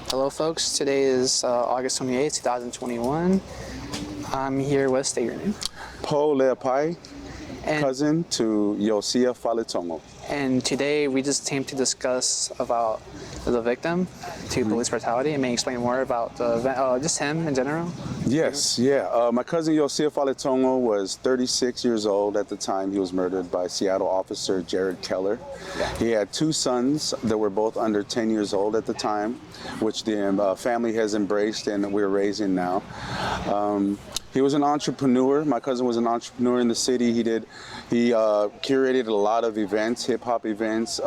Hello folks, today is August 28th, 2021. I'm here with, state your name. Po Leapai, cousin to Iosia Faletogo. And today we just came to discuss about the victim to police brutality, and may you explain more about just him in general? Yes, yeah. My cousin Iosia Faletogo was 36 years old at the time he was murdered by Seattle officer Jared Keller. Yeah. He had two sons that were both under 10 years old at the time, which the family has embraced and we're raising now. He was an entrepreneur. My cousin was an entrepreneur in the city. He curated a lot of events, hip-hop events,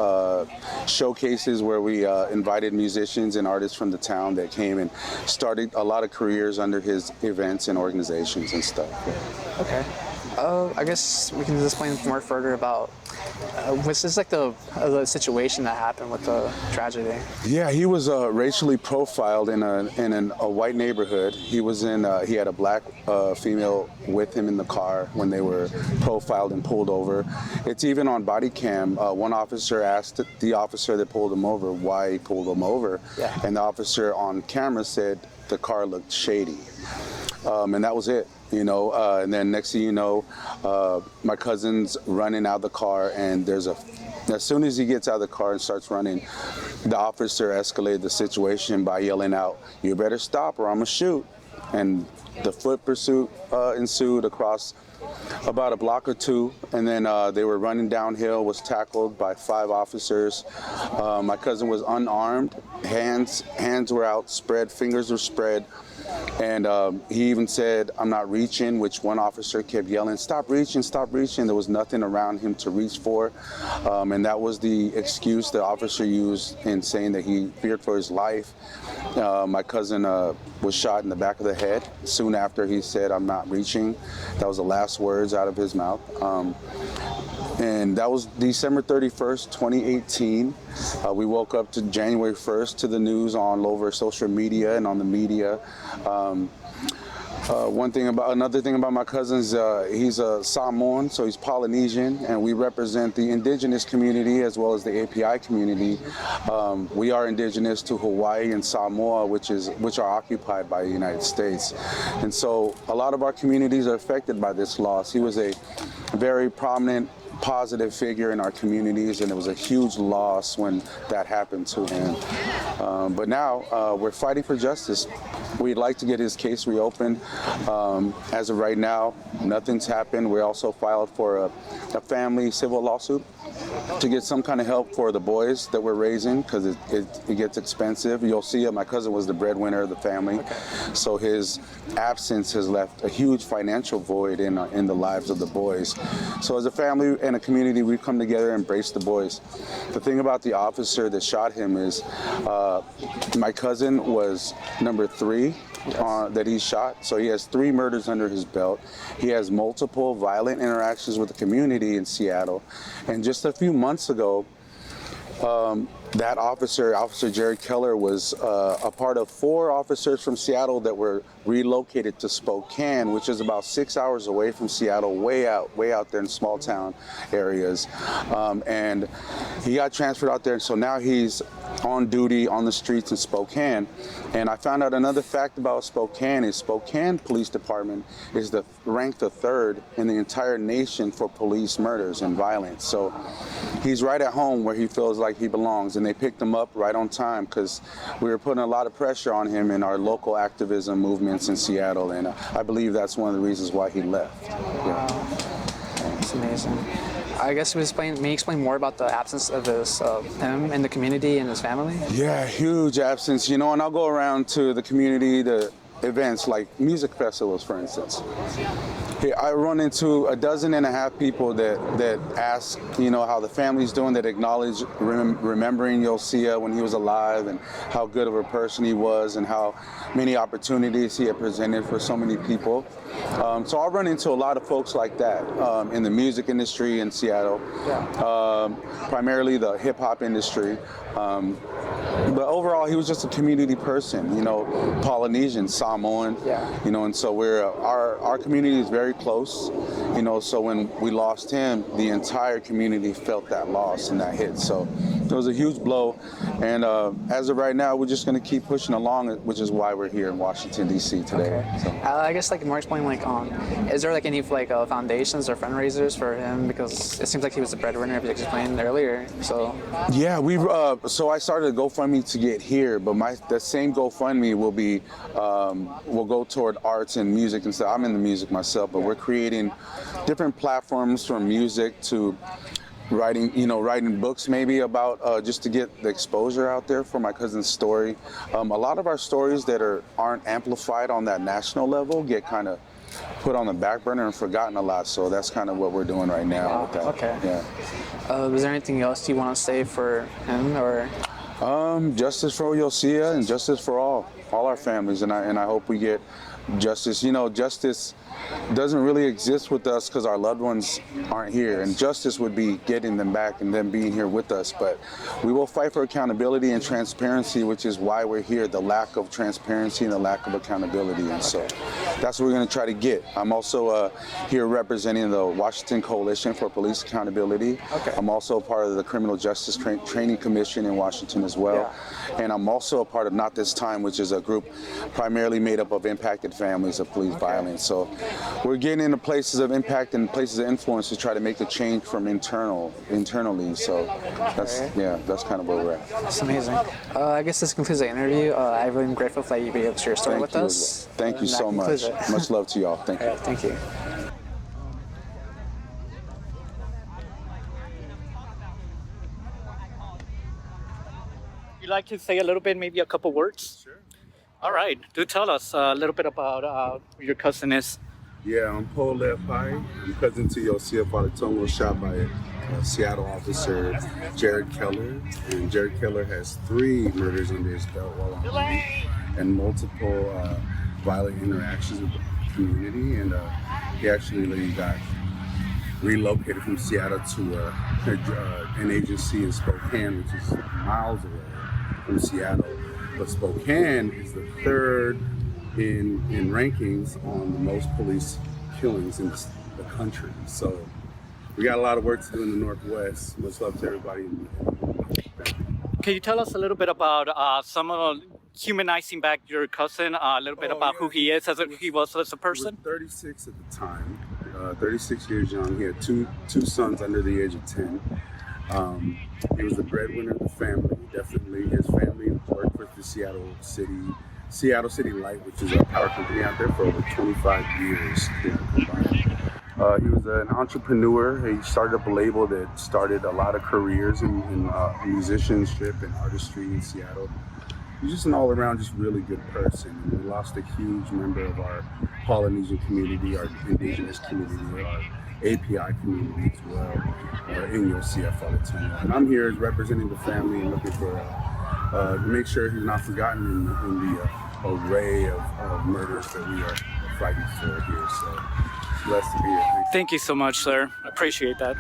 showcases where we invited musicians and artists from the town that came and started a lot of careers under his events and organizations and stuff. Okay. I guess we can just explain more further about was this like the situation that happened with the tragedy? Yeah, he was racially profiled in a white neighborhood. He was he had a black female with him in the car when they were profiled and pulled over. It's even on body cam. One officer asked the officer that pulled him over why he pulled him over, yeah. And the officer on camera said the car looked shady, and that was it. You know, and then next thing you know, my cousin's running out of the car, and as soon as he gets out of the car and starts running, the officer escalated the situation by yelling out, "You better stop or I'm gonna shoot." And the foot pursuit ensued across about a block or two, and then they were running downhill, was tackled by 5 officers. My cousin was unarmed, hands were outspread, fingers were spread. And he even said, "I'm not reaching," which one officer kept yelling, "Stop reaching, stop reaching." There was nothing around him to reach for. And that was the excuse the officer used in saying that he feared for his life. My cousin was shot in the back of the head. Soon after he said, "I'm not reaching." That was the last words out of his mouth. And that was December 31st, 2018. We woke up to January 1st to the news all over social media and on the media. Another thing about my cousin's, he's a Samoan, so he's Polynesian, and we represent the indigenous community as well as the API community. We are indigenous to Hawaii and Samoa, which are occupied by the United States. And so a lot of our communities are affected by this loss. He was a very prominent, positive figure in our communities, and it was a huge loss when that happened to him. But now we're fighting for justice. We'd like to get his case reopened. As of right now, nothing's happened. We also filed for a family civil lawsuit to get some kind of help for the boys that we're raising, because it gets expensive. You'll see my cousin was the breadwinner of the family, so his absence has left a huge financial void in the lives of the boys. So as a family and a community, we've come together and embraced the boys. The thing about the officer that shot him is my cousin was number 3 that he shot. So he has 3 murders under his belt. He has multiple violent interactions with the community in Seattle. And just a few months ago, that Officer Jared Keller, was a part of 4 officers from Seattle that were relocated to Spokane, which is about 6 hours away from Seattle, way out there in small town areas. And he got transferred out there, so now he's on duty on the streets in Spokane. And I found out another fact about Spokane is Spokane Police Department is ranked the 3rd in the entire nation for police murders and violence. So he's right at home where he feels like he belongs, and they picked him up right on time because we were putting a lot of pressure on him in our local activism movements in Seattle, and I believe that's one of the reasons why he left. Wow. That's amazing. I guess may you explain more about the absence of him in the community and his family? Yeah, huge absence. You know, and I'll go around to the community, the events like music festivals, for instance. I run into 12.5 people that ask, you know, how the family's doing, that acknowledge remembering Iosia when he was alive and how good of a person he was and how many opportunities he had presented for so many people. So I'll run into a lot of folks like that in the music industry in Seattle, primarily the hip hop industry. But overall, he was just a community person, you know, Polynesian, Samoan, you know, and so our community is very close, you know, so when we lost him, the entire community felt that loss and that hit. So it was a huge blow. And as of right now, we're just going to keep pushing along, which is why we're here in Washington, D.C. today. Okay. So. I guess like more explain like is there like any like foundations or fundraisers for him, because it seems like he was the breadwinner, as you explained earlier. So yeah, so I started a GoFundMe to get here, but the same GoFundMe will go toward arts and music and stuff. I'm in the music myself, but we're creating different platforms from music to writing books maybe about just to get the exposure out there for my cousin's story. A lot of our stories that aren't amplified on that national level get kind of put on the back burner and forgotten a lot. So that's kind of what we're doing right now with that. Okay. Yeah. Was there anything else you want to say for him, or? Justice for Iosia and justice for all our families, and I hope we get justice. You know, justice doesn't really exist with us because our loved ones aren't here, and justice would be getting them back and them being here with us. But we will fight for accountability and transparency, which is why we're here, the lack of transparency and the lack of accountability, and so that's what we're going to try to get. I'm also here representing the Washington Coalition for Police Accountability. I'm also a part of the Criminal Justice Training Commission in Washington as well, and I'm also a part of Not This Time, which is a group primarily made up of impacted families of police violence. So we're getting into places of impact and places of influence to try to make the change from internally. So that's kind of where we're at. That's amazing. I guess this concludes the interview. I really am grateful that you be able to share your story with us. Thank you so much. Much love to y'all. Thank you. All right, thank you. You'd like to say a little bit, maybe a couple words? Sure. All right. Do tell us a little bit about who your cousin is. Yeah, I'm Po Leapai. I'm cousin to Iosia Faletogo, shot by a Seattle officer, Jared Keller. And Jared Keller has 3 murders under his belt while on leave and multiple violent interactions with the community. And he actually got relocated from Seattle to an agency in Spokane, which is miles away from Seattle. But Spokane is the 3rd in rankings on the most police killings in the country. So we got a lot of work to do in the Northwest. Much love to everybody. Can you tell us a little bit about some of humanizing back your cousin, a little bit about who he is, he was as a person? He was 36 at the time, 36 years young. He had two sons under the age of 10. He was the breadwinner of the family. Definitely, his family worked with the Seattle City Light, which is a power company out there, for over 25 years. He was an entrepreneur. He started up a label that started a lot of careers in musicianship and artistry in Seattle. He's just an all-around, just really good person. And we lost a huge member of our Polynesian community, our indigenous community, our API community as well, in Iosia Faletogo. And I'm here representing the family and looking for to make sure he's not forgotten in the array of murders that we are fighting for here. So blessed to be here. Thank you so much, sir. I appreciate that.